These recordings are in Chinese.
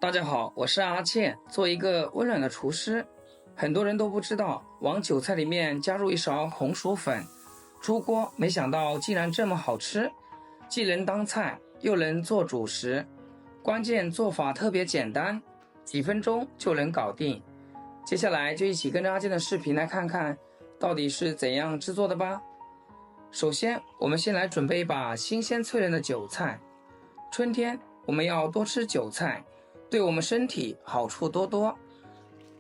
大家好，我是阿倩，做一个温暖的厨师。很多人都不知道，往韭菜里面加入一勺红薯粉，出锅没想到竟然这么好吃，既能当菜又能做主食，关键做法特别简单，几分钟就能搞定。接下来就一起跟着阿健的视频来看看到底是怎样制作的吧。首先我们先来准备一把新鲜脆嫩的韭菜，春天我们要多吃韭菜，对我们身体好处多多。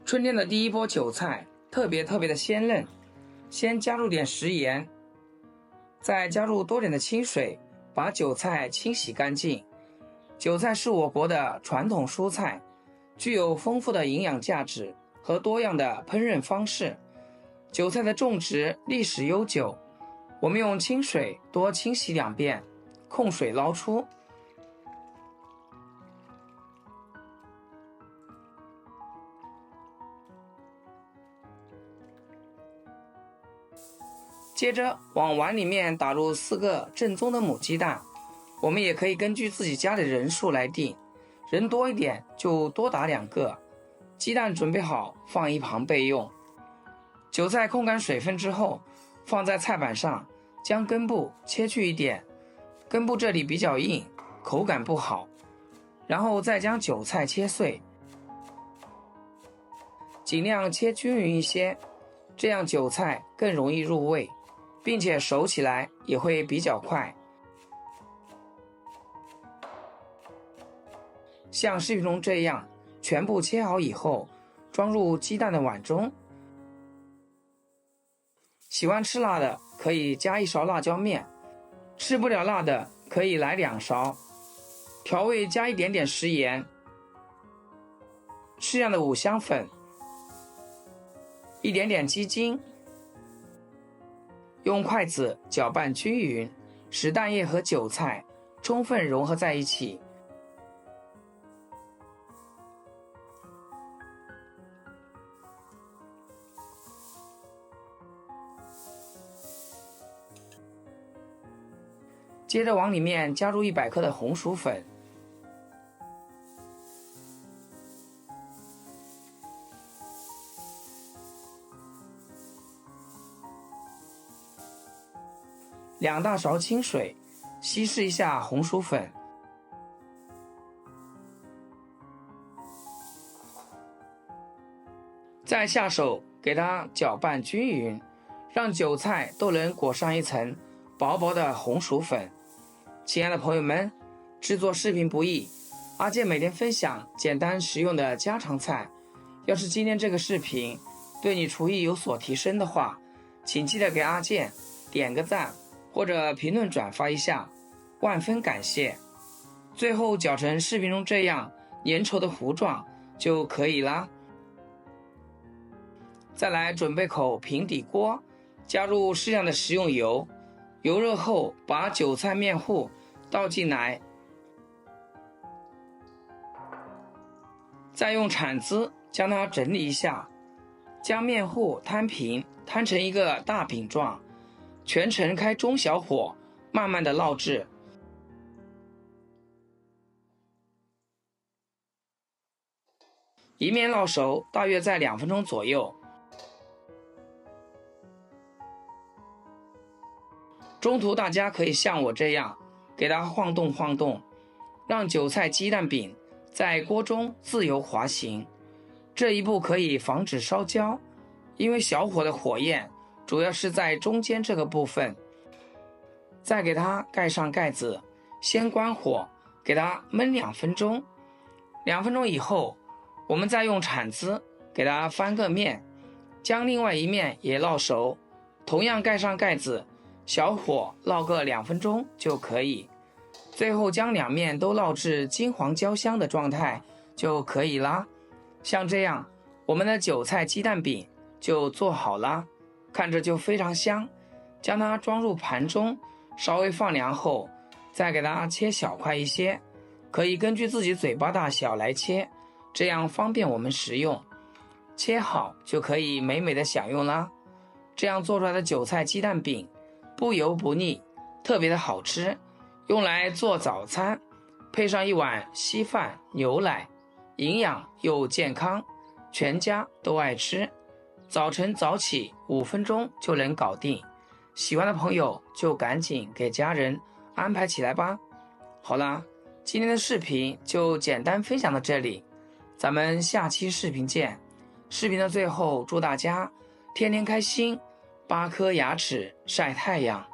春天的第一波韭菜特别的鲜嫩，先加入点食盐，再加入多点的清水，把韭菜清洗干净。韭菜是我国的传统蔬菜，具有丰富的营养价值和多样的烹饪方式。韭菜的种植历史悠久，我们用清水多清洗2遍，控水捞出。接着往碗里面打入4个正宗的母鸡蛋，我们也可以根据自己家的人数来定，人多一点就多打2个。鸡蛋准备好放一旁备用。韭菜控干水分之后，放在菜板上，将根部切去一点，根部这里比较硬，口感不好。然后再将韭菜切碎，尽量切均匀一些，这样韭菜更容易入味，并且熟起来也会比较快。像视频中这样全部切好以后，装入鸡蛋的碗中。喜欢吃辣的可以加1勺辣椒面，吃不了辣的可以来2勺。调味加一点点食盐，适量的五香粉，一点点鸡精，用筷子搅拌均匀，使蛋液和韭菜充分融合在一起。接着往里面加入100克的红薯粉，2大勺清水，稀释一下红薯粉。再下手给它搅拌均匀，让韭菜都能裹上一层薄薄的红薯粉。亲爱的朋友们，制作视频不易，阿健每天分享简单实用的家常菜。要是今天这个视频对你厨艺有所提升的话，请记得给阿健点个赞或者评论转发一下，万分感谢。最后搅成视频中这样粘稠的糊状就可以啦。再来准备口平底锅，加入适量的食用油，油热后把韭菜面糊倒进来，再用铲子将它整理一下，将面糊摊平，摊成一个大饼状，全程开中小火慢慢的烙制。一面烙熟大约在2分钟左右，中途大家可以像我这样给它晃动晃动，让韭菜鸡蛋饼在锅中自由滑行。这一步可以防止烧焦，因为小火的火焰主要是在中间这个部分。再给它盖上盖子，先关火，给它焖2分钟。2分钟以后，我们再用铲子给它翻个面，将另外一面也烙熟，同样盖上盖子，小火烙个2分钟就可以。最后将2面都烙至金黄焦香的状态就可以啦。像这样，我们的韭菜鸡蛋饼就做好啦，看着就非常香。将它装入盘中，稍微放凉后，再给它切小块一些，可以根据自己嘴巴大小来切，这样方便我们食用。切好就可以美美的享用啦。这样做出来的韭菜鸡蛋饼不油不腻，特别的好吃，用来做早餐，配上一碗稀饭牛奶，营养又健康，全家都爱吃。早晨早起5分钟就能搞定，喜欢的朋友就赶紧给家人安排起来吧。好啦，今天的视频就简单分享到这里，咱们下期视频见。视频的最后，祝大家天天开心，8颗牙齿晒太阳。